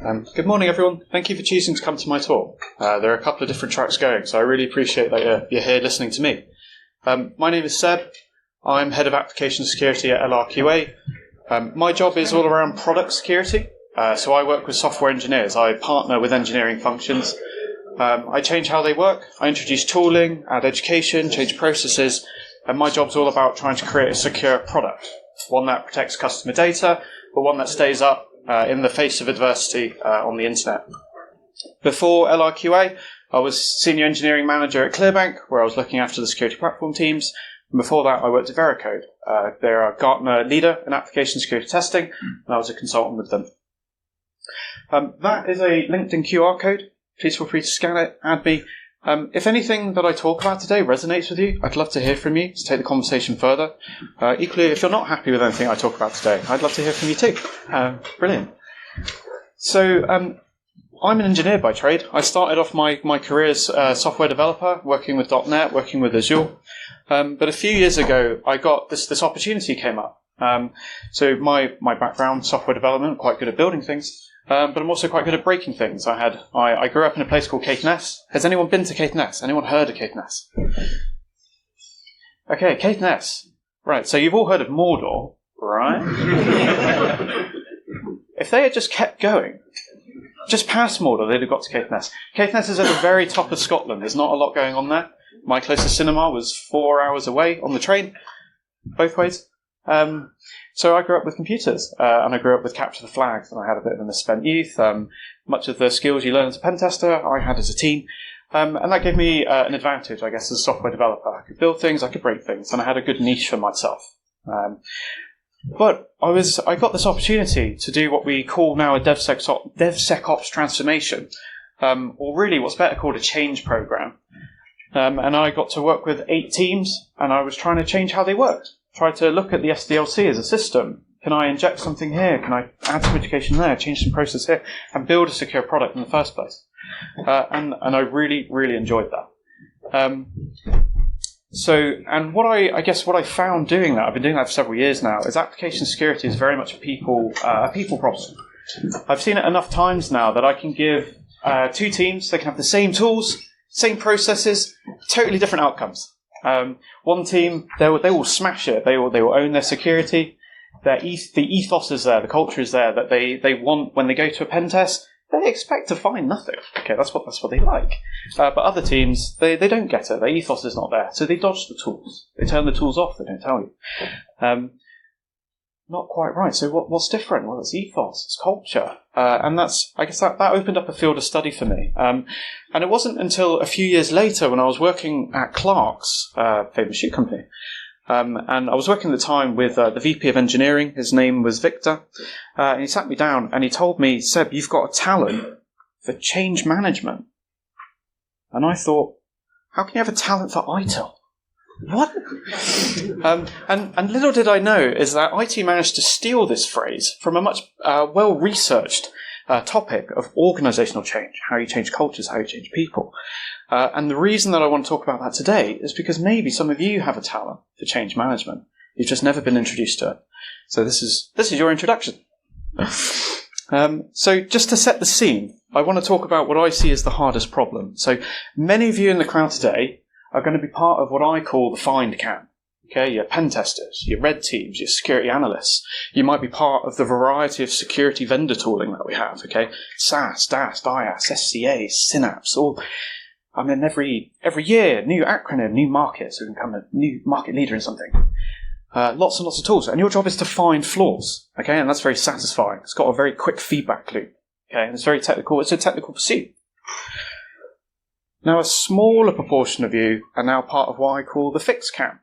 Good morning, everyone. Thank you for choosing to come to my talk. There are a couple of different tracks going, so I really appreciate that you're here listening to me. My name is Seb. I'm Head of Application Security at LRQA. My job is all around product security, so I work with software engineers. I partner with engineering functions. I change how they work. I introduce tooling, add education, change processes, and my job's all about trying to create a secure product, one that protects customer data, but one that stays up in the face of adversity on the internet. Before LRQA, I was Senior Engineering Manager at Clearbank, where I was looking after the security platform teams. And before that, I worked at Veracode. They're a Gartner leader in application security testing, and I was a consultant with them. That is a LinkedIn QR code. Please feel free to scan it, add me. If anything that I talk about today resonates with you, I'd love to hear from you to take the conversation further. Equally, if you're not happy with anything I talk about today, I'd love to hear from you too. Brilliant. So I'm an engineer by trade. I started off my career as a software developer, working with .NET, working with Azure. But a few years ago, I got this opportunity came up. So my background, software development, quite good at building things. But I'm also quite good at breaking things. I grew up in a place called Caithness. Has anyone been to Caithness? Anyone heard of Caithness? Okay, Caithness. Right, so you've all heard of Mordor, right? If they had just kept going, just past Mordor, they'd have got to Caithness. Caithness is at the very top of Scotland. There's not a lot going on there. My closest cinema was 4 hours away on the train, both ways. So I grew up with computers, and I grew up with Capture the Flag, and I had a bit of a misspent youth. Much of the skills you learn as a pen tester, I had as a teen. And that gave me an advantage, I guess, as a software developer. I could build things, I could break things, and I had a good niche for myself. But I got this opportunity to do what we call now a DevSecOps transformation, or really what's better called a change program. And I got to work with 8 teams, and I was trying to change how they worked. Try to look at the SDLC as a system. Can I inject something here? Can I add some education there? Change some process here? And build a secure product in the first place. And I really, really enjoyed that. And what I found doing that, I've been doing that for several years now, is application security is very much a people problem. I've seen it enough times now that I can give 2 teams, they can have the same tools, same processes, totally different outcomes. One team, they will smash it. They will own their security. The ethos is there. The culture is there that they want when they go to a pen test. They expect to find nothing. Okay, that's what they like. But other teams, they don't get it. Their ethos is not there, so they dodge the tools. They turn the tools off. They don't tell you. Not quite right. So what's different? Well, it's ethos, it's culture, and I guess that opened up a field of study for me. And it wasn't until a few years later when I was working at Clark's, famous shoe company, and I was working at the time with the VP of engineering. His name was Victor, and he sat me down and he told me, "Seb, you've got a talent for change management." And I thought, how can you have a talent for ITIL? What? And little did I know is that IT managed to steal this phrase from a much well-researched topic of organizational change, how you change cultures, how you change people. And the reason that I want to talk about that today is because maybe some of you have a talent for change management. You've just never been introduced to it. So this is your introduction. So just to set the scene, I want to talk about what I see as the hardest problem. So many of you in the crowd today are going to be part of what I call the find camp. Okay, your pen testers, your red teams, your security analysts. You might be part of the variety of security vendor tooling that we have. Okay, SAS, DAS, DIAS, SCA, Synapse. Every year, new acronym, new market, so we can become a new market leader in something. Lots and lots of tools, and your job is to find flaws. Okay, and that's very satisfying. It's got a very quick feedback loop. Okay, and it's very technical. It's a technical pursuit. Now, a smaller proportion of you are now part of what I call the fix camp.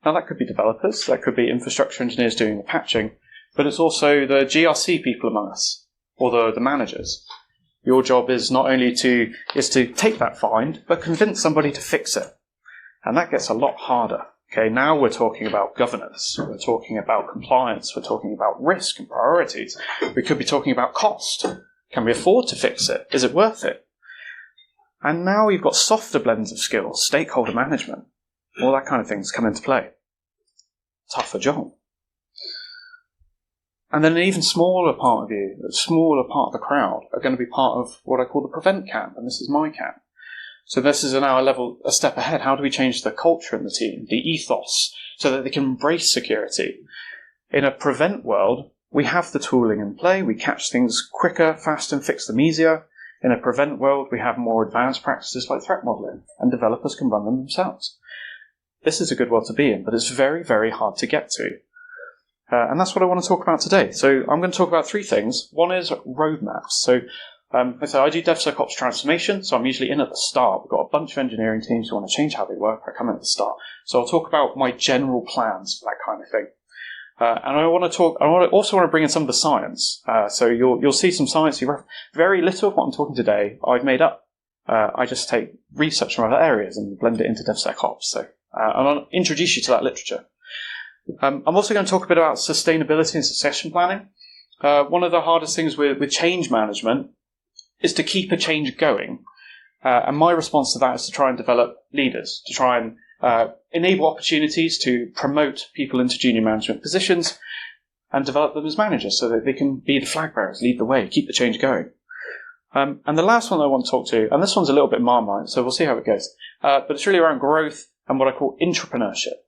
Now, that could be developers, that could be infrastructure engineers doing the patching, but it's also the GRC people among us, or the managers. Your job is not only to take that find, but convince somebody to fix it. And that gets a lot harder. Okay, now we're talking about governance, we're talking about compliance, we're talking about risk and priorities. We could be talking about cost. Can we afford to fix it? Is it worth it? And now we've got softer blends of skills, stakeholder management, all that kind of things come into play. Tougher job. And then an even smaller part of you, a smaller part of the crowd, are going to be part of what I call the prevent camp, and this is my camp. So this is now a step ahead. How do we change the culture in the team, the ethos, so that they can embrace security? In a prevent world, we have the tooling in play. We catch things quicker, faster, and fix them easier. In a prevent world, we have more advanced practices like threat modeling, and developers can run them themselves. This is a good world to be in, but it's very, very hard to get to. And that's what I want to talk about today. So I'm going to talk about three things. One is roadmaps. So I do DevSecOps transformation, so I'm usually in at the start. We've got a bunch of engineering teams who want to change how they work. I come in at the start. So I'll talk about my general plans for that kind of thing. And I also want to bring in some of the science. So you'll see some science. Very little of what I'm talking today I've made up. I just take research from other areas and blend it into DevSecOps. So I'll introduce you to that literature. I'm also going to talk a bit about sustainability and succession planning. One of the hardest things with change management is to keep a change going. And my response to that is to try and develop leaders, to try and enable opportunities to promote people into junior management positions and develop them as managers so that they can be the flag bearers, lead the way, keep the change going. And the last one I want to talk to, and this one's a little bit Marmite, so we'll see how it goes, but it's really around growth and what I call intrapreneurship.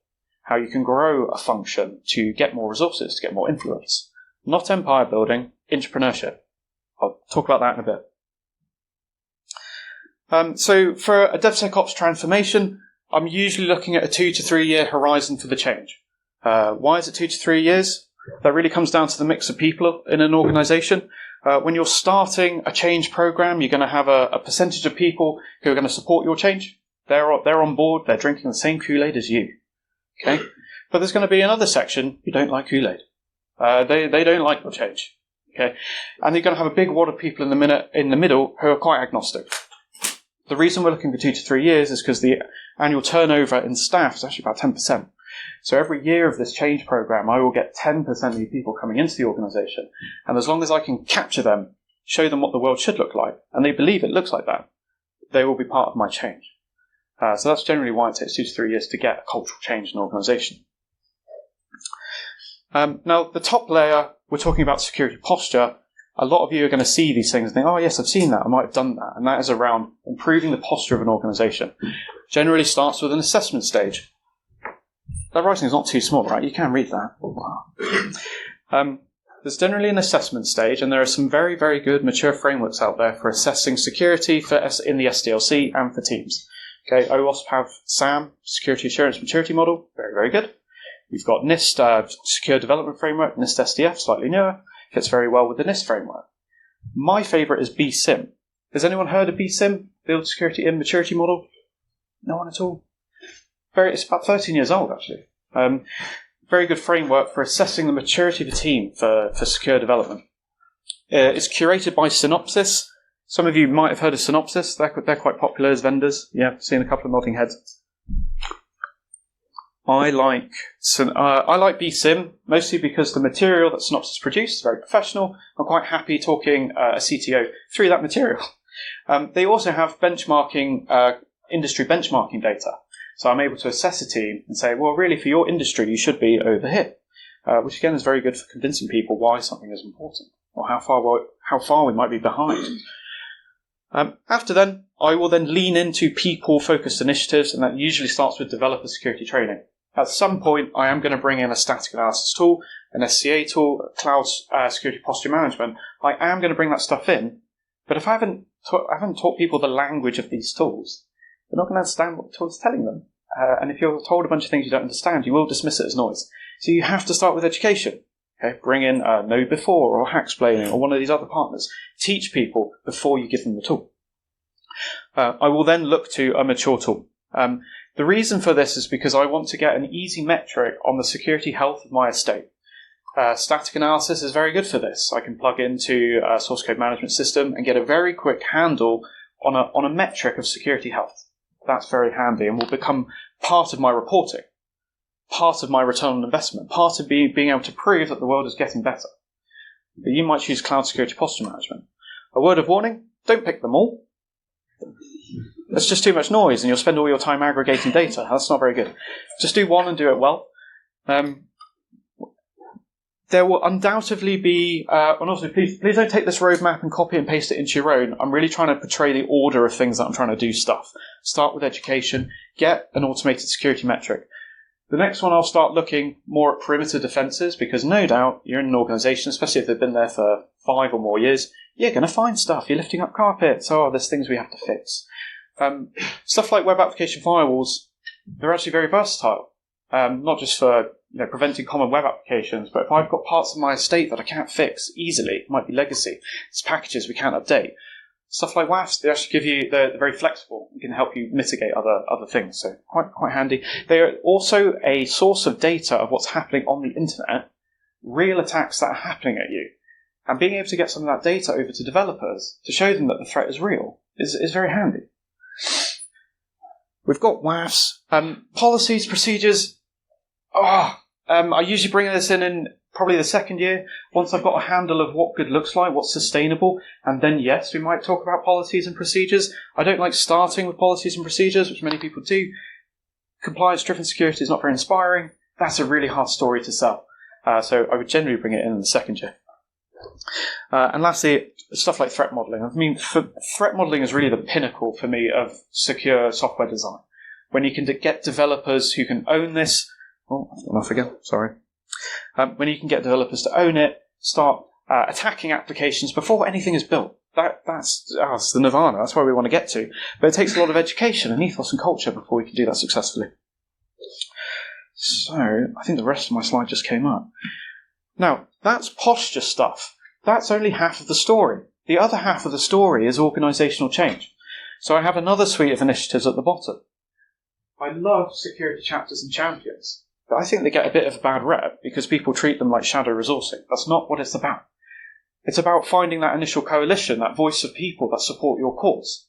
How you can grow a function to get more resources, to get more influence. Not empire building, entrepreneurship. I'll talk about that in a bit. So for a DevSecOps transformation, I'm usually looking at a 2 to 3 year horizon for the change. Why is it 2 to 3 years? That really comes down to the mix of people in an organization. When you're starting a change program, you're going to have a percentage of people who are going to support your change. They're on board, they're drinking the same Kool-Aid as you. Okay, but there's going to be another section who don't like Kool-Aid. They don't like your change. Okay, and you're going to have a big wad of people in the middle who are quite agnostic. The reason we're looking for 2 to 3 years is because the annual turnover in staff is actually about 10%. So every year of this change program, I will get 10% of the people coming into the organization, and as long as I can capture them, show them what the world should look like, and they believe it looks like that, they will be part of my change. So that's generally why it takes 2 to 3 years to get a cultural change in an organization. Now, the top layer, we're talking about security posture. A lot of you are going to see these things and think, oh, yes, I've seen that. I might have done that. And that is around improving the posture of an organization. Generally starts with an assessment stage. That writing is not too small, right? You can read that. There's generally an assessment stage, and there are some very, very good mature frameworks out there for assessing security in the SDLC and for teams. Okay, OWASP have SAM, Security Assurance Maturity Model, very, very good. We've got NIST, Secure Development Framework, NIST SDF, slightly newer, fits very well with the NIST framework. My favourite is BSIM. Has anyone heard of BSIM, Build Security in Maturity Model? No one at all? It's about 13 years old, actually. Very good framework for assessing the maturity of a team for secure development. It's curated by Synopsys. Some of you might have heard of Synopsys. They're quite popular as vendors. Yeah, seen a couple of nodding heads. I like BSIM mostly because the material that Synopsys produced is very professional. I'm quite happy talking a CTO through that material. They also have benchmarking, industry benchmarking data. So I'm able to assess a team and say, well, really, for your industry, you should be over here, which again is very good for convincing people why something is important or how far we might be behind. After then, I will then lean into people-focused initiatives, and that usually starts with developer security training. At some point, I am going to bring in a static analysis tool, an SCA tool, cloud security posture management. I am going to bring that stuff in, but if I haven't taught people the language of these tools, they're not going to understand what the tool is telling them. And if you're told a bunch of things you don't understand, you will dismiss it as noise. So you have to start with education. Okay, bring in Know Before or Hacksplaining or one of these other partners. Teach people before you give them the tool. I will then look to a mature tool. The reason for this is because I want to get an easy metric on the security health of my estate. Static analysis is very good for this. I can plug into a source code management system and get a very quick handle on a metric of security health. That's very handy and will become part of my reporting, part of my return on investment, part of being able to prove that the world is getting better. But you might choose cloud security posture management. A word of warning, don't pick them all. That's just too much noise and you'll spend all your time aggregating data. That's not very good. Just do one and do it well. there will undoubtedly be, and also please don't take this roadmap and copy and paste it into your own. I'm really trying to portray the order of things that I'm trying to do stuff. Start with education, get an automated security metric. The next one, I'll start looking more at perimeter defenses, because no doubt you're in an organization, especially if they've been there for 5 or more years, you're going to find stuff. You're lifting up carpets. Oh, there's things we have to fix. Stuff like web application firewalls, they're actually very versatile. Not just for preventing common web applications, but if I've got parts of my estate that I can't fix easily, it might be legacy, it's packages we can't update. Stuff like WAFs, they actually give you, they're very flexible and can help you mitigate other things, so quite handy. They are also a source of data of what's happening on the internet, real attacks that are happening at you, and being able to get some of that data over to developers to show them that the threat is real is very handy. We've got WAFs, policies, procedures. I usually bring this in probably the second year, once I've got a handle of what good looks like, what's sustainable, and then yes, we might talk about policies and procedures. I don't like starting with policies and procedures, which many people do. Compliance-driven security is not very inspiring. That's a really hard story to sell. So I would generally bring it in the second year. And lastly, stuff like threat modeling. I mean, threat modeling is really the pinnacle for me of secure software design. When you can get developers who can own this. Oh, I've gone off again. Sorry. When you can get developers to own it, start attacking applications before anything is built. That's the nirvana. That's where we want to get to. But it takes a lot of education and ethos and culture before we can do that successfully. So, I think the rest of my slide just came up. Now, that's posture stuff. That's only half of the story. The other half of the story is organisational change. So I have another suite of initiatives at the bottom. I love security chapters and champions. But I think they get a bit of a bad rep because people treat them like shadow resourcing. That's not what it's about. It's about finding that initial coalition, that voice of people that support your cause.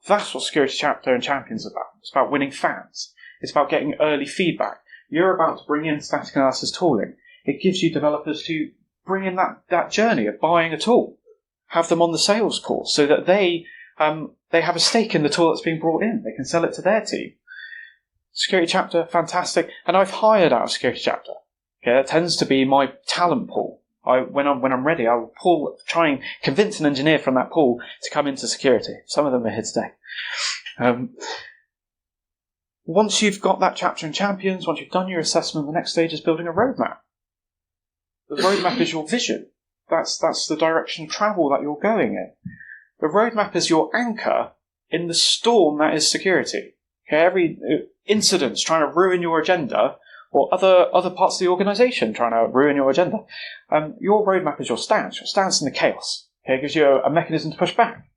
That's what security chapter and champions are about. It's about winning fans. It's about getting early feedback. You're about to bring in static analysis tooling. It gives you developers to bring in that journey of buying a tool. Have them on the sales call so that they have a stake in the tool that's being brought in. They can sell it to their team. Security chapter, fantastic. And I've hired out a security chapter. Okay, that tends to be my talent pool. When I'm ready, I will try and convince an engineer from that pool to come into security. Some of them are here today. Once you've got that chapter in champions, once you've done your assessment, the next stage is building a roadmap. The roadmap is your vision. That's the direction of travel that you're going in. The roadmap is your anchor in the storm that is security. Okay, every incident's trying to ruin your agenda, or other parts of the organisation trying to ruin your agenda. Your roadmap is your stance in the chaos. Okay, it gives you a mechanism to push back.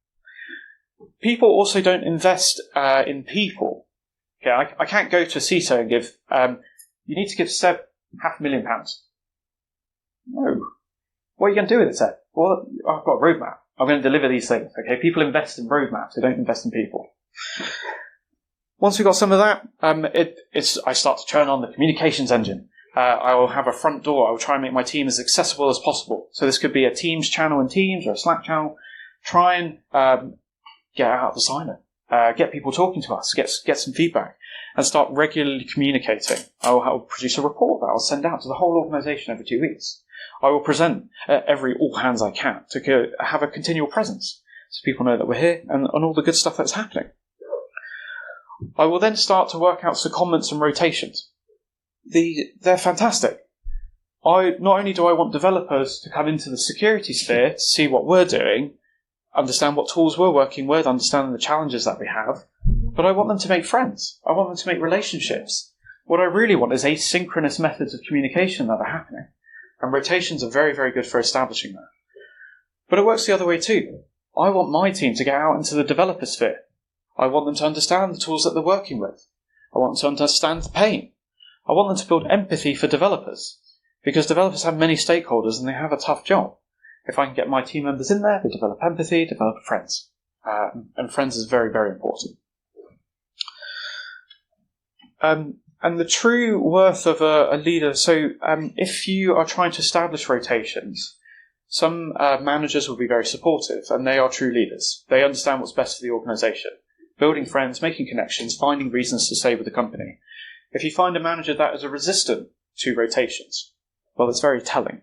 People also don't invest in people. Okay, I can't go to a CISO and give, you need to give Seb £500,000. No. What are you going to do with it, Seb? Well, I've got a roadmap. I'm going to deliver these things. Okay, people invest in roadmaps. They don't invest in people. Once we've got some of that, I start to turn on the communications engine. I will have a front door. I will try and make my team as accessible as possible. So this could be a Teams channel in Teams or a Slack channel. Try and get out the silo. Get people talking to us. Get some feedback. And start regularly communicating. I will produce a report that I'll send out to the whole organisation every 2 weeks. I will present every all hands I can to have a continual presence so people know that we're here and all the good stuff that's happening. I will then start to work out secondments and rotations. They're fantastic. Not only do I want developers to come into the security sphere to see what we're doing, understand what tools we're working with, understand the challenges that we have, but I want them to make friends. I want them to make relationships. What I really want is asynchronous methods of communication that are happening. And rotations are very, very good for establishing that. But it works the other way too. I want my team to get out into the developer sphere. I want them to understand the tools that they're working with. I want them to understand the pain. I want them to build empathy for developers. Because developers have many stakeholders and they have a tough job. If I can get my team members in there, they develop empathy, develop friends. And friends is very, very important. And the true worth of a leader, so if you are trying to establish rotations, some managers will be very supportive, and they are true leaders. They understand what's best for the organisation. Building friends, making connections, finding reasons to stay with the company. If you find a manager that is resistant to rotations, well, it's very telling.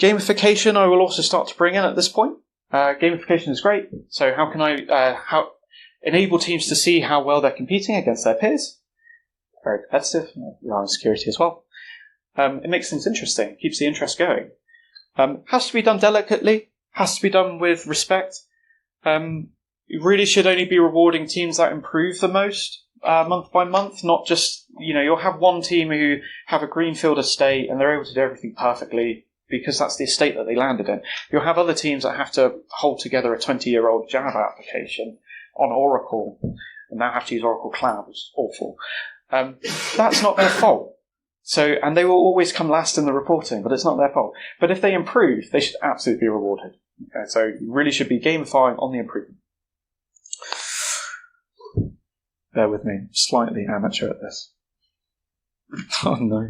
Gamification I will also start to bring in at this point. Gamification is great. So how can I enable teams to see how well they're competing against their peers? Very competitive. We are in security as well. It makes things interesting, keeps the interest going. Has to be done delicately, has to be done with respect. You really should only be rewarding teams that improve the most month by month, not just, you'll have one team who have a greenfield estate and they're able to do everything perfectly because that's the estate that they landed in. You'll have other teams that have to hold together a 20-year-old Java application on Oracle and now have to use Oracle Cloud, which is awful. That's not their fault. And they will always come last in the reporting, but it's not their fault. But if they improve, they should absolutely be rewarded. Okay, so you really should be gamifying on the improvement. Bear with me, slightly amateur at this. Oh no.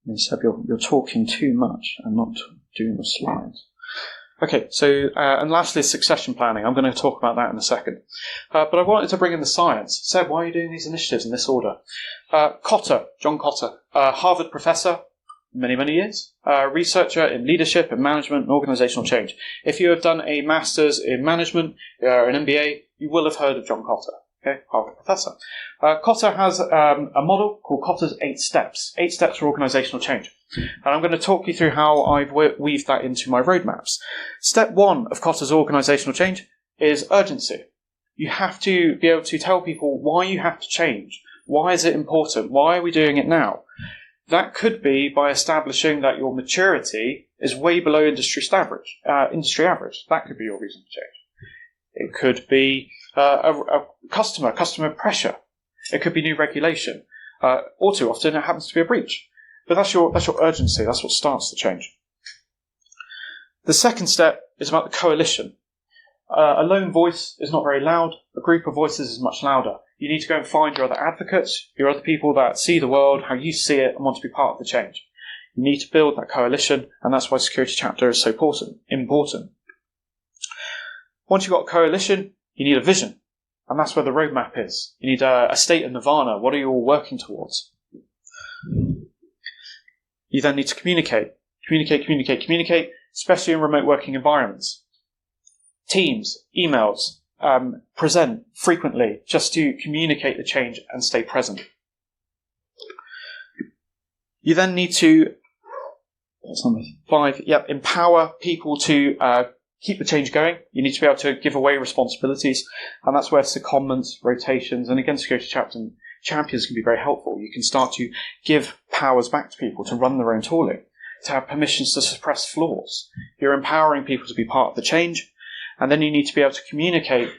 You said you're talking too much and not doing the slides. Okay, so, and lastly, succession planning. I'm going to talk about that in a second. But I wanted to bring in the science. Seb, why are you doing these initiatives in this order? Cotter, John Cotter, Harvard professor, many, many years, researcher in leadership and management and organizational change. If you have done a master's in management or an MBA, you will have heard of John Cotter. Okay, Harvard professor. Cotter has a model called Cotter's 8 Steps. 8 Steps for Organizational Change. And I'm going to talk you through how I've weaved that into my roadmaps. Step 1 of Cotter's organizational change is urgency. You have to be able to tell people why you have to change. Why is it important? Why are we doing it now? That could be by establishing that your maturity is way below industry average. That could be your reason for change. It could be a customer pressure. It could be new regulation. Or too often it happens to be a breach. But that's your urgency. That's what starts the change. The second step is about the coalition. A lone voice is not very loud. A group of voices is much louder. You need to go and find your other advocates, your other people that see the world, how you see it, and want to be part of the change. You need to build that coalition, and that's why security chapter is so important. Once you've got a coalition, you need a vision, and that's where the roadmap is. You need a state of nirvana. What are you all working towards? You then need to communicate, especially in remote working environments. Teams, emails, present frequently just to communicate the change and stay present. You then need to, that's number 5, empower people to keep the change going. You need to be able to give away responsibilities, and that's where secondments, rotations, and again, security champions can be very helpful. You can start to give powers back to people to run their own tooling, to have permissions to suppress flaws. You're empowering people to be part of the change, and then you need to be able to communicate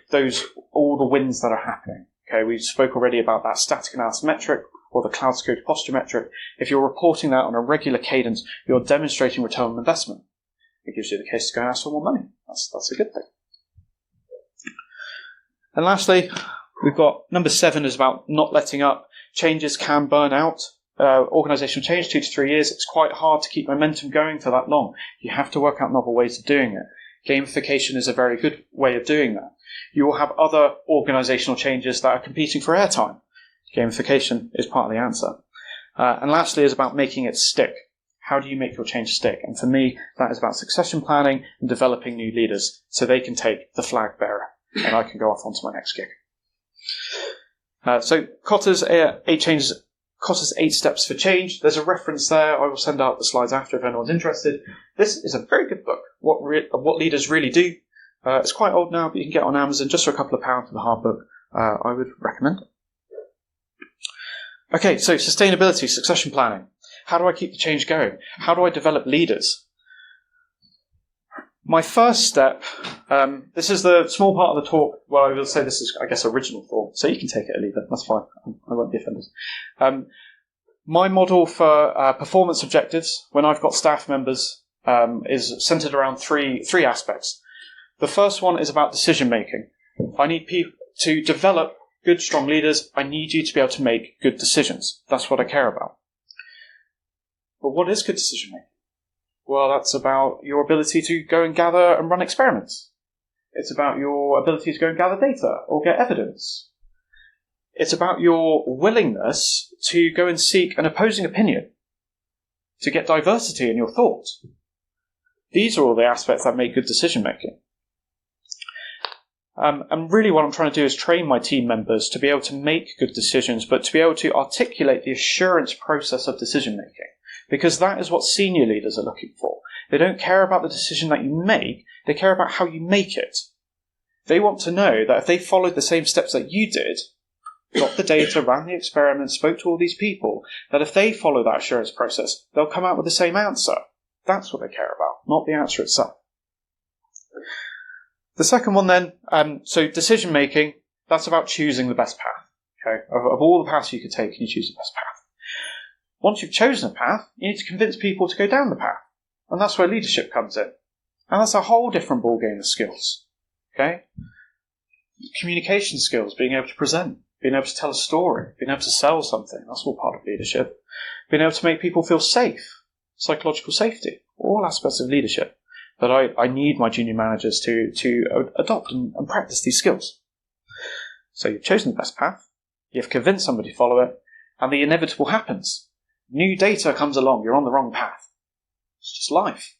all the wins that are happening. Okay, we spoke already about that static analysis metric or the cloud security posture metric. If you're reporting that on a regular cadence, you're demonstrating return on investment. It gives you the case to go and ask for more money. That's a good thing. And lastly, we've got number 7 is about not letting up. Changes can burn out. Organizational change, 2 to 3 years. It's quite hard to keep momentum going for that long. You have to work out novel ways of doing it. Gamification is a very good way of doing that. You will have other organizational changes that are competing for airtime. Gamification is part of the answer. And lastly is about making it stick. How do you make your change stick? And for me, that is about succession planning and developing new leaders so they can take the flag bearer and I can go off onto my next gig. So Cotter's 8 Steps for Change. There's a reference there. I will send out the slides after if anyone's interested. This is a very good book, what leaders really do. It's quite old now, but you can get it on Amazon just for a couple of pounds for the hard book. I would recommend it. Okay, so sustainability, succession planning. How do I keep the change going? How do I develop leaders? My first step, this is the small part of the talk where I will say this is, I guess, original thought, so you can take it or leave it, that's fine, I won't be offended. My model for performance objectives, when I've got staff members, is centered around three aspects. The first one is about decision making. I need people to develop good, strong leaders. I need you to be able to make good decisions. That's what I care about. But what is good decision making? Well, that's about your ability to go and gather and run experiments. It's about your ability to go and gather data or get evidence. It's about your willingness to go and seek an opposing opinion, to get diversity in your thought. These are all the aspects that make good decision making. And really what I'm trying to do is train my team members to be able to make good decisions, but to be able to articulate the assurance process of decision making, because that is what senior leaders are looking for. They don't care about the decision that you make, they care about how you make it. They want to know that if they followed the same steps that you did, got the data, ran the experiment, spoke to all these people, that if they follow that assurance process, they'll come out with the same answer. That's what they care about, not the answer itself. The second one then, so decision making, that's about choosing the best path. Okay, of all the paths you could take, you choose the best path. Once you've chosen a path, you need to convince people to go down the path. And that's where leadership comes in. And that's a whole different ballgame of skills. Okay? Communication skills, being able to present, being able to tell a story, being able to sell something, that's all part of leadership. Being able to make people feel safe, psychological safety, all aspects of leadership. That I need my junior managers to adopt and practice these skills. So you've chosen the best path, you've convinced somebody to follow it, and the inevitable happens. New data comes along, you're on the wrong path. It's just life.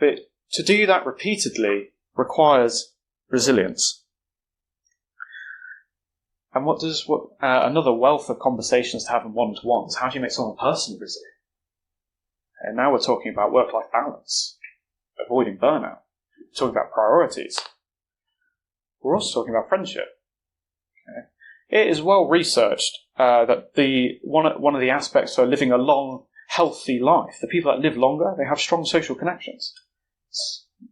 But to do that repeatedly requires resilience. And another wealth of conversations to have in one-to-ones, how do you make someone personally resilient? And now we're talking about work-life balance. Avoiding burnout. We're talking about priorities. We're also talking about friendship. Okay. It is well researched that one of the aspects for living a long, healthy life, the people that live longer, they have strong social connections.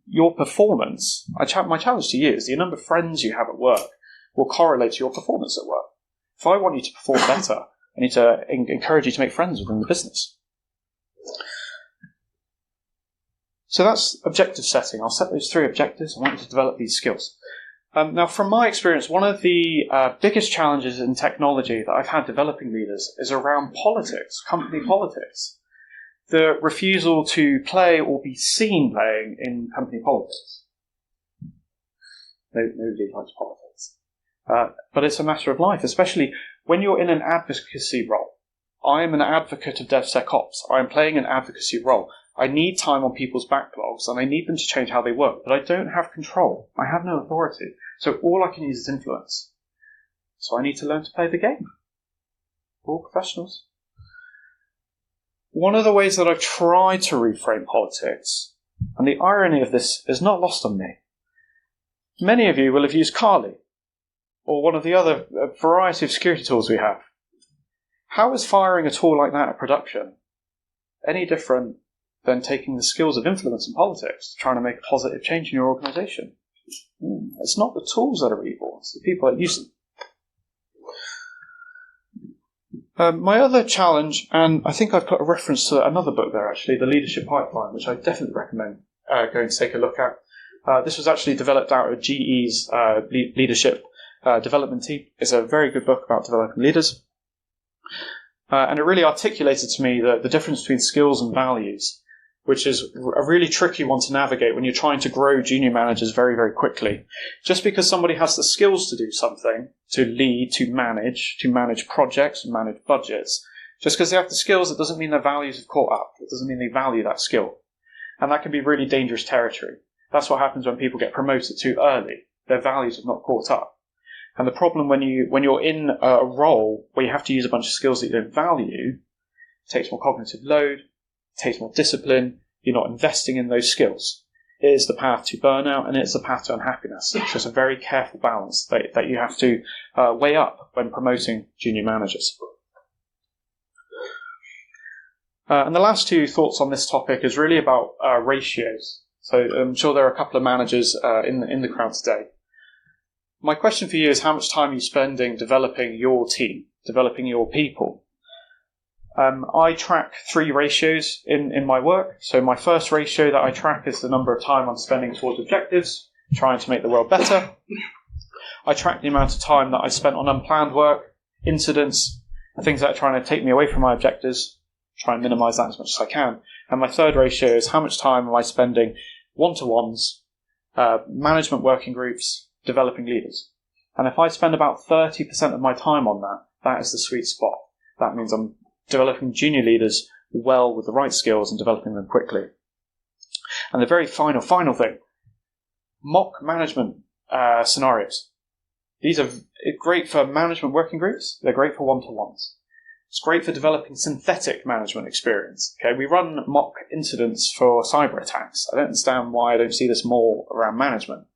Your performance, my challenge to you is the number of friends you have at work will correlate to your performance at work. If I want you to perform better, I need to encourage you to make friends within the business. So that's objective setting. I'll set those 3 objectives. I want you to develop these skills. Now, from my experience, one of the biggest challenges in technology that I've had developing leaders is around politics, company politics. The refusal to play or be seen playing in company politics. Nobody likes politics. But it's a matter of life, especially when you're in an advocacy role. I am an advocate of DevSecOps. I am playing an advocacy role. I need time on people's backlogs, and I need them to change how they work, but I don't have control. I have no authority. So all I can use is influence. So I need to learn to play the game. We're all professionals. One of the ways that I've tried to reframe politics, and the irony of this is not lost on me, many of you will have used Kali, or one of the other variety of security tools we have. How is firing a tool like that at production any different than taking the skills of influence in politics, trying to make a positive change in your organisation? It's not the tools that are evil, it's the people that use them. My other challenge, and I think I've put a reference to another book there actually, The Leadership Pipeline, which I definitely recommend going to take a look at. This was actually developed out of GE's leadership development team. It's a very good book about developing leaders. And it really articulated to me the difference between skills and values, which is a really tricky one to navigate when you're trying to grow junior managers very, very quickly. Just because somebody has the skills to do something, to lead, to manage projects, and manage budgets, just because they have the skills, it doesn't mean their values have caught up. It doesn't mean they value that skill. And that can be really dangerous territory. That's what happens when people get promoted too early. Their values have not caught up. And the problem when you're in a role where you have to use a bunch of skills that you don't value, it takes more cognitive load, it takes more discipline, you're not investing in those skills. It is the path to burnout and it's the path to unhappiness. It's just a very careful balance that you have to weigh up when promoting junior managers. And the last 2 thoughts on this topic is really about ratios. So I'm sure there are a couple of managers in the crowd today. My question for you is how much time are you spending developing your team, developing your people? I track 3 ratios in my work. So my first ratio that I track is the number of time I'm spending towards objectives, trying to make the world better. I track the amount of time that I spent on unplanned work, incidents, things that are trying to take me away from my objectives, try and minimise that as much as I can. And my third ratio is how much time am I spending one-to-ones, management working groups, developing leaders. And if I spend about 30% of my time on that, that is the sweet spot. That means I'm developing junior leaders well with the right skills and developing them quickly. And the very final thing, mock management scenarios. These are great for management working groups. They're great for one-to-ones. It's great for developing synthetic management experience. Okay, we run mock incidents for cyber attacks. I don't understand why I don't see this more around management.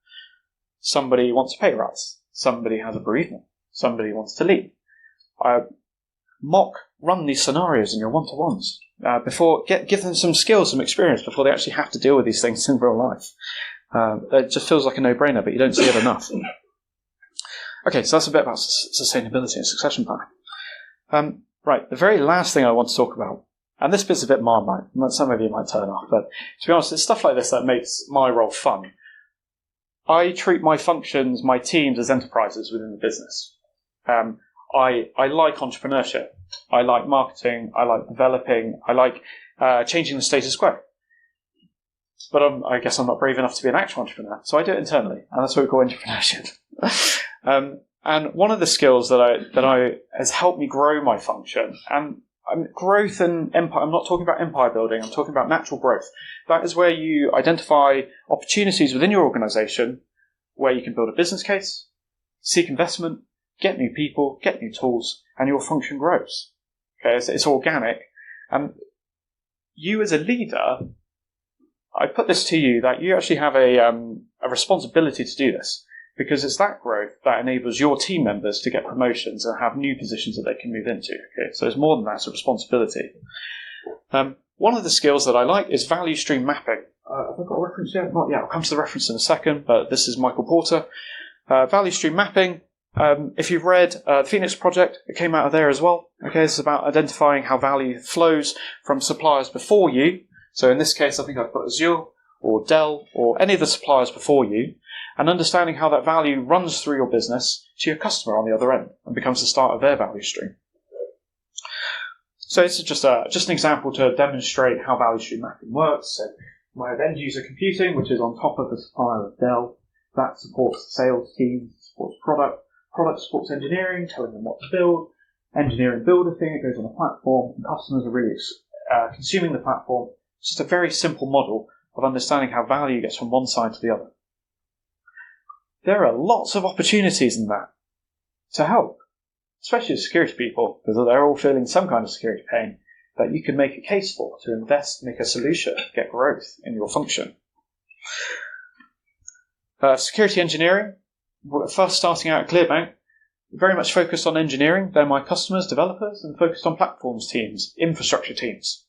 Somebody wants a pay rise. Somebody has a bereavement. Somebody wants to leave. Run these scenarios in your one-to-ones give them some skills, some experience before they actually have to deal with these things in real life. It just feels like a no-brainer, but you don't see it enough. Okay, so that's a bit about sustainability and succession planning. Right, the very last thing I want to talk about, and this bit's a bit Marmite, some of you might turn off, but to be honest, it's stuff like this that makes my role fun. I treat my functions, my teams, as enterprises within the business. I like entrepreneurship. I like marketing. I like developing. I like changing the status quo. But I guess I'm not brave enough to be an actual entrepreneur, so I do it internally, and that's what we call entrepreneurship. And one of the skills that has helped me grow my function, and growth and empire, I'm not talking about empire building, I'm talking about natural growth. That is where you identify opportunities within your organization where you can build a business case, seek investment, get new people, get new tools, and your function grows. Okay, it's organic. And you as a leader, I put this to you that you actually have a responsibility to do this, because it's that growth that enables your team members to get promotions and have new positions that they can move into. Okay, so it's more than that, it's a responsibility. One of the skills that I like is value stream mapping. Have I got a reference yet? Not yet. I'll come to the reference in a second, but this is Michael Porter. Value stream mapping. If you've read the Phoenix Project, it came out of there as well. Okay, it's about identifying how value flows from suppliers before you. So in this case, I think I've put Azure or Dell or any of the suppliers before you, and understanding how that value runs through your business to your customer on the other end and becomes the start of their value stream. So this is just an example to demonstrate how value stream mapping works. So I have end user computing, which is on top of the supplier of Dell. That supports the sales team, supports product supports engineering, telling them what to build. Engineering build a thing, it goes on a platform, and customers are really consuming the platform. It's just a very simple model of understanding how value gets from one side to the other. There are lots of opportunities in that to help, especially as security people, because they're all feeling some kind of security pain, that you can make a case for to invest, make a solution, get growth in your function. Security engineering, first starting out at Clearbank, very much focused on engineering. They're my customers, developers, and focused on platforms teams, infrastructure teams.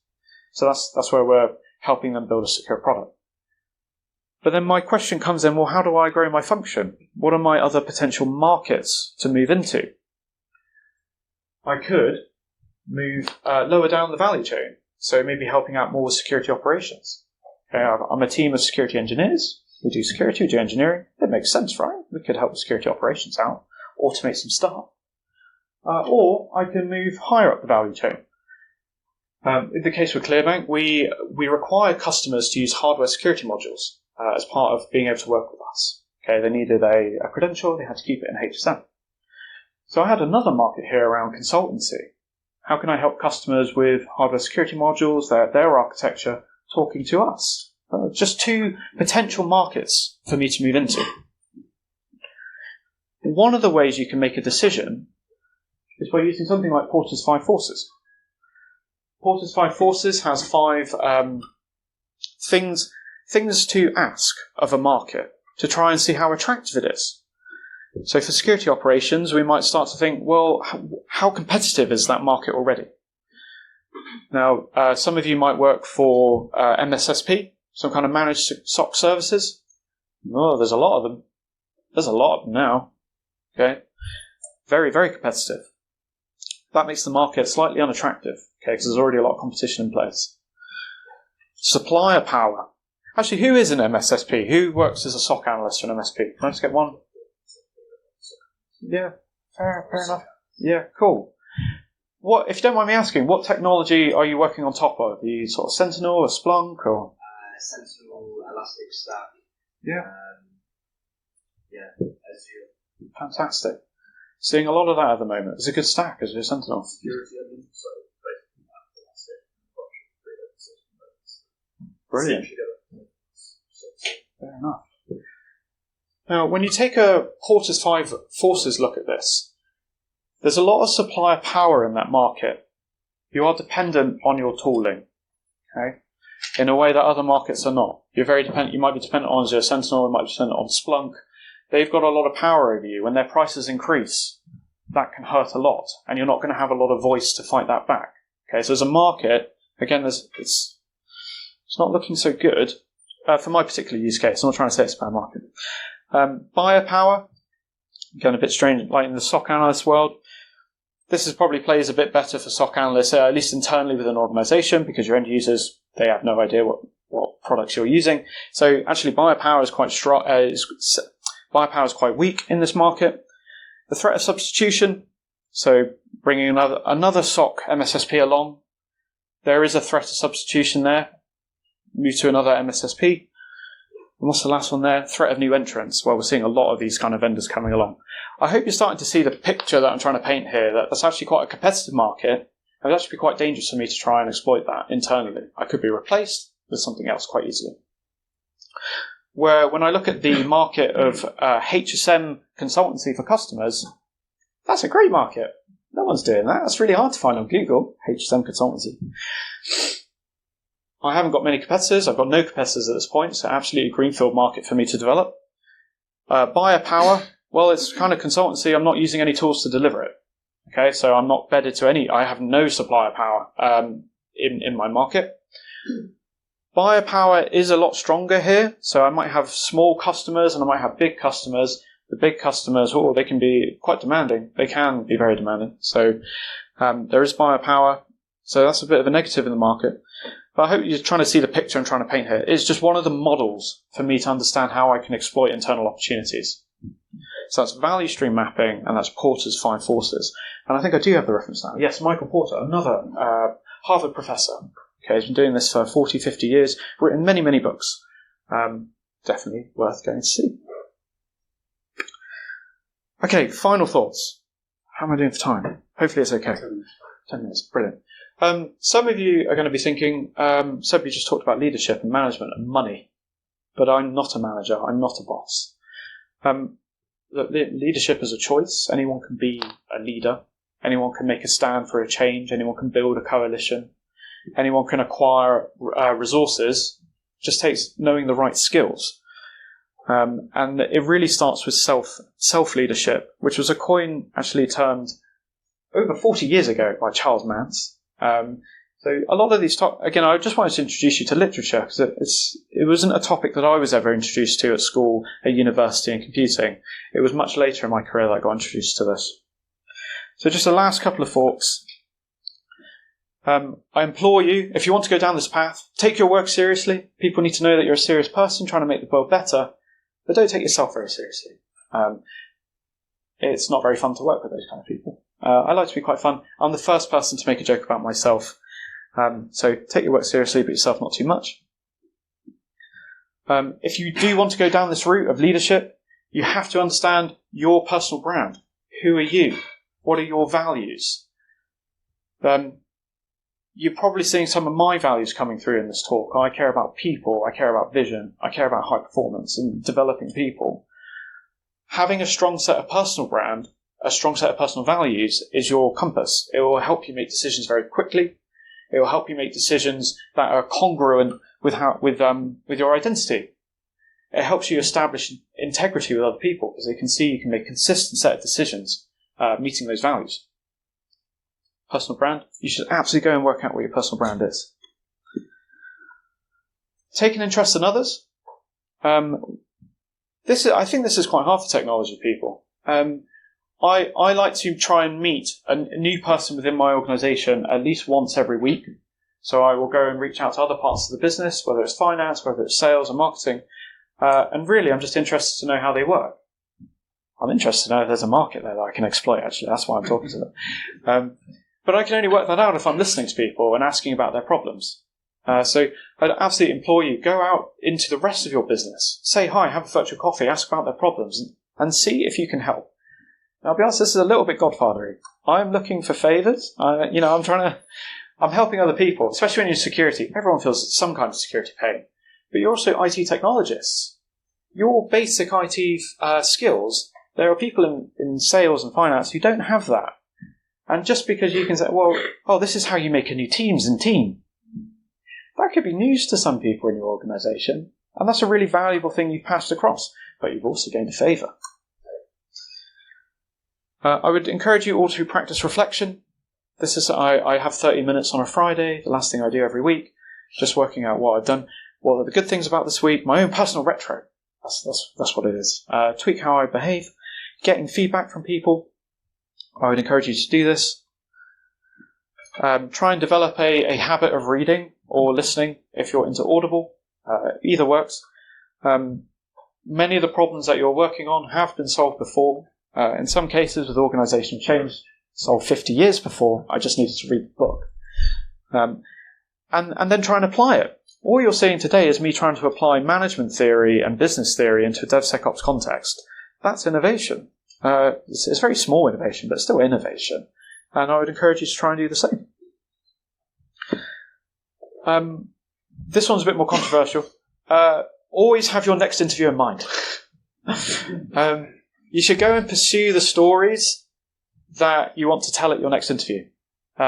So that's where we're helping them build a secure product. But then my question comes in, well, how do I grow my function? What are my other potential markets to move into? I could move lower down the value chain, so maybe helping out more with security operations. Okay, I'm a team of security engineers. We do security, we do engineering. It makes sense, right? We could help with security operations out, automate some stuff. Or I can move higher up the value chain. In the case with Clearbank, we require customers to use hardware security modules as part of being able to work with us. Okay, they needed a credential, they had to keep it in HSM. So I had another market here around consultancy. How can I help customers with hardware security modules, their architecture, talking to us? Just two potential markets for me to move into. One of the ways you can make a decision is by using something like Porter's 5 Forces. Porter's 5 Forces has 5 things to ask of a market to try and see how attractive it is. So for security operations, we might start to think, well, how competitive is that market already? Now, some of you might work for MSSP, some kind of managed SOC services. Oh, there's a lot of them. There's a lot of them now. Okay, very, very competitive. That makes the market slightly unattractive, okay, because there's already a lot of competition in place. Supplier power. Actually, who is an MSSP? Who works as a SOC analyst for an MSP? Can I just get one? Yeah, fair enough. Yeah, cool. What, if you don't mind me asking, what technology are you working on top of? Are you sort of Sentinel or Splunk or? Sentinel, Elastic Stack. Yeah. Azure. Fantastic. Seeing a lot of that at the moment. It's a good stack as a Sentinel. Brilliant. Fair enough. Now, when you take a Porter's 5 Forces look at this, there's a lot of supplier power in that market. You are dependent on your tooling, okay, in a way that other markets are not. You're very dependent. You might be dependent on Azure Sentinel, you might be dependent on Splunk. They've got a lot of power over you. When their prices increase, that can hurt a lot, and you're not going to have a lot of voice to fight that back. Okay, so as a market, again, it's not looking so good for my particular use case. I'm not trying to say it's a bad market. Buyer power, again, a bit strange, like in the SOC analyst world. This probably plays a bit better for SOC analysts, at least internally within an organization, because your end users, they have no idea what products you're using. So actually, buyer power is quite strong. Buyer power is quite weak in this market. The threat of substitution, so bringing another SOC MSSP along, there is a threat of substitution there. Move to another MSSP. And what's the last one there? Threat of new entrants. Well, we're seeing a lot of these kind of vendors coming along. I hope you're starting to see the picture that I'm trying to paint here, that that's actually quite a competitive market, and it would actually be quite dangerous for me to try and exploit that internally. I could be replaced with something else quite easily. Where when I look at the market of HSM consultancy for customers, that's a great market. No one's doing that. That's really hard to find on Google, HSM consultancy. I haven't got many competitors. I've got no competitors at this point, so absolutely a greenfield market for me to develop. Buyer power, well, it's kind of consultancy. I'm not using any tools to deliver it. Okay, so I'm not bedded to any. I have no supplier power in my market. Buyer power is a lot stronger here, so I might have small customers and I might have big customers. The big customers, they can be quite demanding. They can be very demanding. So there is buyer power. So that's a bit of a negative in the market. But I hope you're trying to see the picture I'm trying to paint here. It's just one of the models for me to understand how I can exploit internal opportunities. So that's value stream mapping, and that's Porter's 5 Forces. And I think I do have the reference now. Yes, Michael Porter, another Harvard professor. Okay, he's been doing this for 40, 50 years, written many, many books. Definitely worth going to see. Okay, final thoughts. How am I doing for time? Hopefully it's okay. 10 minutes, brilliant. Some of you are going to be thinking, Seb, you just talked about leadership and management and money, but I'm not a manager, I'm not a boss. Leadership is a choice. Anyone can be a leader. Anyone can make a stand for a change. Anyone can build a coalition. Anyone can acquire resources. It just takes knowing the right skills. And it really starts with self-leadership, which was a coin actually termed over 40 years ago by Charles Mance. So a lot of these again, I just wanted to introduce you to literature because it wasn't a topic that I was ever introduced to at school, at university, and computing. It was much later in my career that I got introduced to this. So just the last couple of thoughts. I implore you, if you want to go down this path, take your work seriously. People need to know that you're a serious person trying to make the world better, but don't take yourself very seriously. It's not very fun to work with those kind of people. I like to be quite fun. I'm the first person to make a joke about myself. So take your work seriously, but yourself not too much. If you do want to go down this route of leadership, you have to understand your personal brand. Who are you? What are your values? You're probably seeing some of my values coming through in this talk. I care about people. I care about vision. I care about high performance and developing people. Having a strong set of personal brand, a strong set of personal values is your compass. It will help you make decisions very quickly. It will help you make decisions that are congruent with your identity. It helps you establish integrity with other people because they can see you can make a consistent set of decisions meeting those values. Personal brand, you should absolutely go and work out what your personal brand is. Take an interest in others. I think this is quite hard for technology people. I like to try and meet a new person within my organisation at least once every week. So I will go and reach out to other parts of the business, whether it's finance, whether it's sales or marketing. And really, I'm just interested to know how they work. I'm interested to know if there's a market there that I can exploit, actually. That's why I'm talking to them. But I can only work that out if I'm listening to people and asking about their problems. So I'd absolutely implore you, go out into the rest of your business. Say hi, have a virtual coffee, ask about their problems, and see if you can help. Now, I'll be honest, this is a little bit godfathery. I'm looking for favours. I'm helping other people, especially when you're in security. Everyone feels some kind of security pain. But you're also IT technologists. Your basic IT skills, there are people in sales and finance who don't have that. And just because you can say, this is how you make a new team, that could be news to some people in your organisation. And that's a really valuable thing you've passed across. But you've also gained a favour. I would encourage you all to practice reflection. I have 30 minutes on a Friday, the last thing I do every week, just working out what I've done. What are the good things about this week? My own personal retro. That's what it is. Tweak how I behave. Getting feedback from people. I would encourage you to do this. Try and develop a habit of reading or listening if you're into Audible. Either works. Many of the problems that you're working on have been solved before. In some cases, with organisational change, solved 50 years before. I just needed to read the book. And then try and apply it. All you're seeing today is me trying to apply management theory and business theory into a DevSecOps context. That's innovation. It's very small innovation, but still innovation. And I would encourage you to try and do the same. This one's a bit more controversial. Always have your next interview in mind. You should go and pursue the stories that you want to tell at your next interview.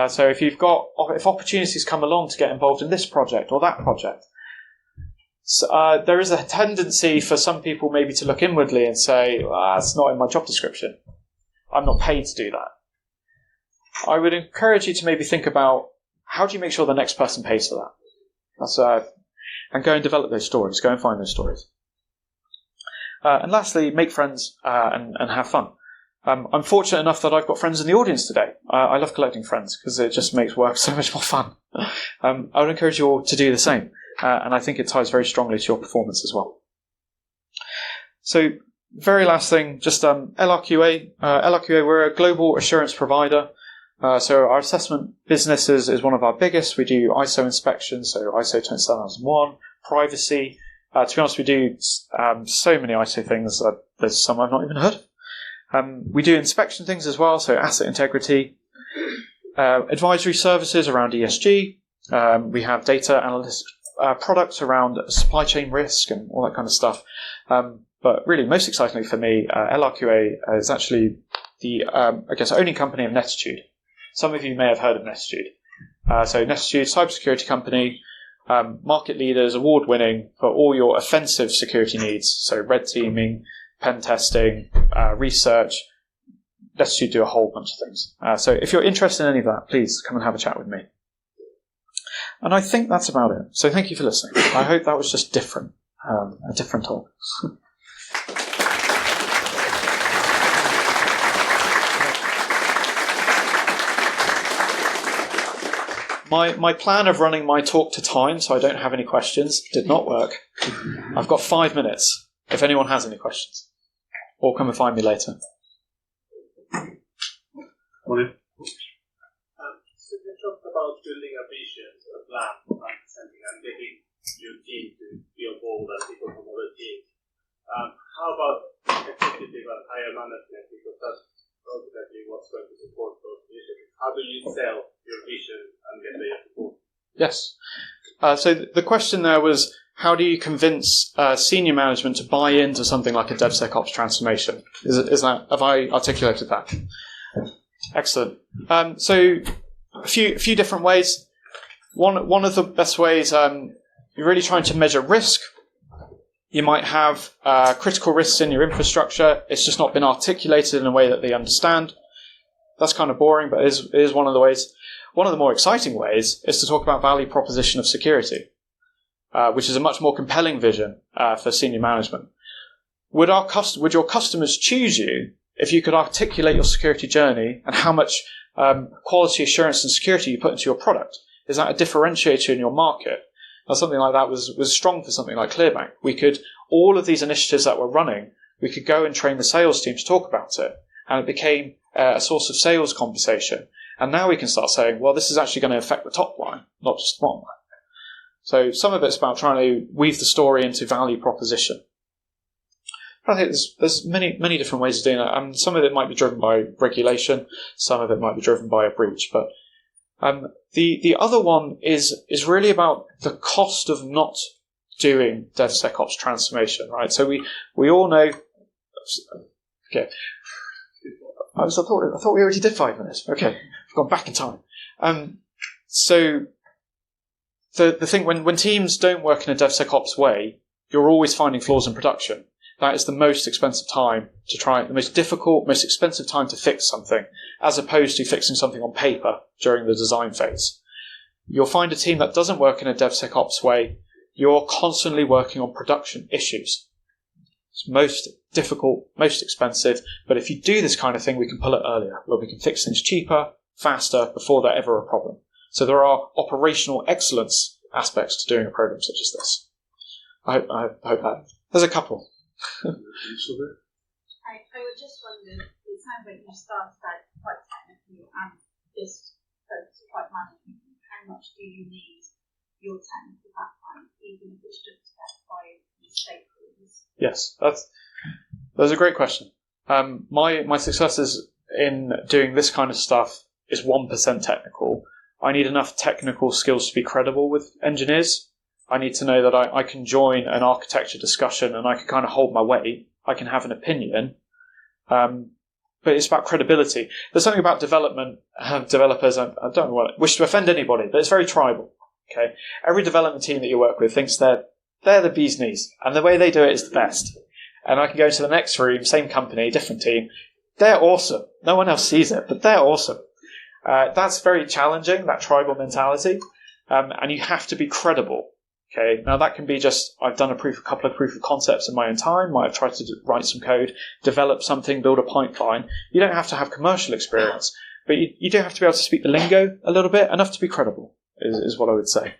So if opportunities come along to get involved in this project or that project, there is a tendency for some people maybe to look inwardly and say, it's not in my job description. I'm not paid to do that. I would encourage you to maybe think about how do you make sure the next person pays for that? And go and develop those stories. Go and find those stories. And lastly, make friends and have fun. I'm fortunate enough that I've got friends in the audience today. I love collecting friends because it just makes work so much more fun. I would encourage you all to do the same. And I think it ties very strongly to your performance as well. So, very last thing, just LRQA. LRQA, we're a global assurance provider. So our assessment business is one of our biggest. We do ISO inspections, so ISO 27001, privacy. To be honest, we do so many ISO things that there's some I've not even heard of. We do inspection things as well, so asset integrity, advisory services around ESG. We have data analytics products around supply chain risk and all that kind of stuff. But really, most excitingly for me, LRQA is actually the, owning company of Netitude. Some of you may have heard of Netitude. So Netitude, cybersecurity company, market leaders, award-winning for all your offensive security needs. So red teaming, pen testing, research. Netitude do a whole bunch of things. So if you're interested in any of that, please come and have a chat with me. And I think that's about it. So thank you for listening. I hope that was just different, a different talk. My plan of running my talk to time so I don't have any questions did not work. I've got 5 minutes if anyone has any questions. Or come and find me later. Morning. So you talked about building a vision, a plan, and getting your team to be on board and people from other teams. How about executive and higher management? Because that's ultimately what's going to support those initiatives. How do you sell your vision and get their support? Yes. So the question there was, how do you convince senior management to buy into something like a DevSecOps transformation? Is that, have I articulated that? Excellent. So a few different ways. One of the best ways, you're really trying to measure risk. You might have critical risks in your infrastructure. It's just not been articulated in a way that they understand. That's kind of boring, but it is one of the ways. One of the more exciting ways is to talk about value proposition of security, which is a much more compelling vision for senior management. Would your customers choose you if you could articulate your security journey and how much quality assurance and security you put into your product? Is that a differentiator in your market? Now, something like that was strong for something like Clearbank. All of these initiatives that we're running, we could go and train the sales team to talk about it. And it became a source of sales conversation. And now we can start saying, well, this is actually going to affect the top line, not just the bottom line. So some of it's about trying to weave the story into value proposition. I think there's many different ways of doing that. Some of it might be driven by regulation, some of it might be driven by a breach. But the other one is really about the cost of not doing DevSecOps transformation, right? So we all know. Okay, I thought we already did 5 minutes. Okay, I've gone back in time. So the thing when teams don't work in a DevSecOps way, you're always finding flaws in production. That is the most expensive time to try, the most difficult, most expensive time to fix something, as opposed to fixing something on paper during the design phase. You'll find a team that doesn't work in a DevSecOps way, you're constantly working on production issues. It's most difficult, most expensive, but if you do this kind of thing, we can pull it earlier, where we can fix things cheaper, faster, before they're ever a problem. So there are operational excellence aspects to doing a program such as this. I hope that. There's a couple. I would just wonder, it sounds like you started out quite technical and this focus quite management. How much do you need your technical background, even if it's just by the stakeholders? Yes, that's a great question. My successes in doing this kind of stuff is 1% technical. I need enough technical skills to be credible with engineers. I need to know that I can join an architecture discussion and I can kind of hold my weight. I can have an opinion. But it's about credibility. There's something about developers, I don't wish to offend anybody, but it's very tribal. Okay, every development team that you work with thinks they're the bee's knees, and the way they do it is the best. And I can go into the next room, same company, different team. They're awesome. No one else sees it, but they're awesome. That's very challenging, that tribal mentality. And you have to be credible. Okay, now that can be just, I've done a couple of proof of concepts in my own time, might have tried to write some code, develop something, build a pipeline. You don't have to have commercial experience, but you do have to be able to speak the lingo a little bit, enough to be credible, is what I would say.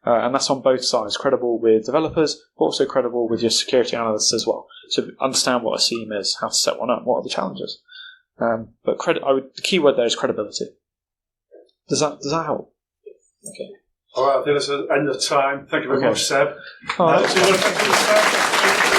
And that's on both sides, credible with developers, but also credible with your security analysts as well. So understand what a SIEM is, how to set one up, what are the challenges. But the key word there is credibility. Does that help? Okay. All right, I think that's the end of time. Thank you very much, Seb. All right. So you want to thank you, Seb?